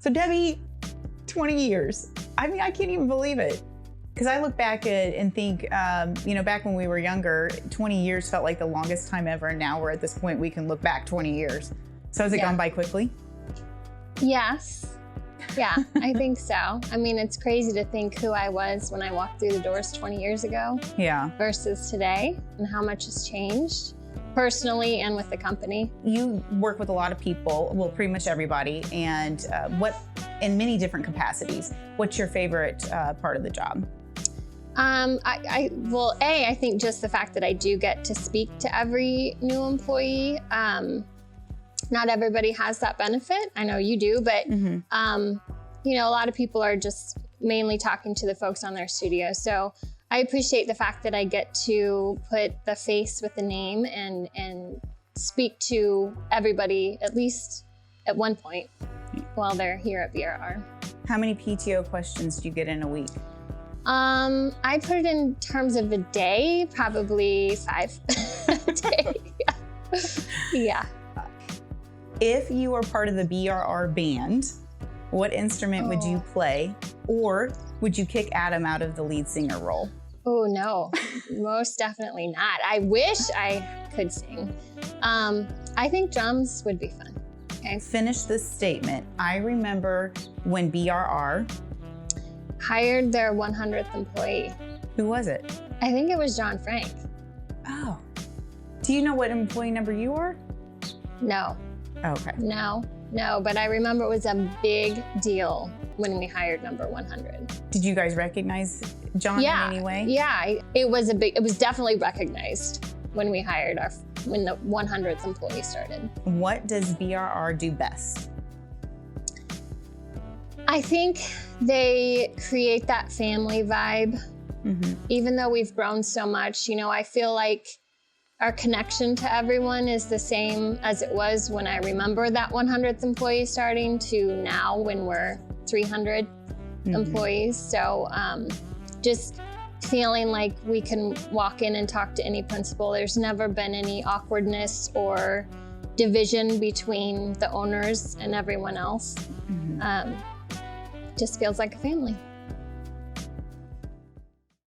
So Debbie, 20 years. I mean, I can't even believe it. Because I look back at and think, back when we were younger, 20 years felt like the longest time ever. And now we're at this point, we can look back 20 years. So has it gone by quickly? Yes. Yeah, I think so. I mean, it's crazy to think who I was when I walked through the doors 20 years ago. Yeah. Versus today, and how much has changed personally and with the company. You work with a lot of people, well, pretty much everybody, and in many different capacities. What's your favorite part of the job? I think just the fact that I do get to speak to every new employee. Not everybody has that benefit. I know you do, but a lot of people are just mainly talking to the folks on their studio. So I appreciate the fact that I get to put the face with the name and speak to everybody, at least at one point, while they're here at BRR. How many PTO questions do you get in a week? I put it in terms of a day, probably 5 a day. Yeah. If you were part of the BRR band, what instrument would you play? Or would you kick Adam out of the lead singer role? Oh, no, most definitely not. I wish I could sing. I think drums would be fun. Okay. Finish this statement. I remember when BRR hired their 100th employee. Who was it? I think it was John Frank. Oh. Do you know what employee number you are? No. Oh, okay. No, but I remember it was a big deal when we hired number 100. Did you guys recognize John in any way? Yeah, it was definitely recognized when we hired when the 100th employee started. What does BRR do best? I think they create that family vibe. Even though we've grown so much, I feel like our connection to everyone is the same as it was when I remember that 100th employee starting to now when we're 300 employees. So just feeling like we can walk in and talk to any principal. There's never been any awkwardness or division between the owners and everyone else. Just feels like a family.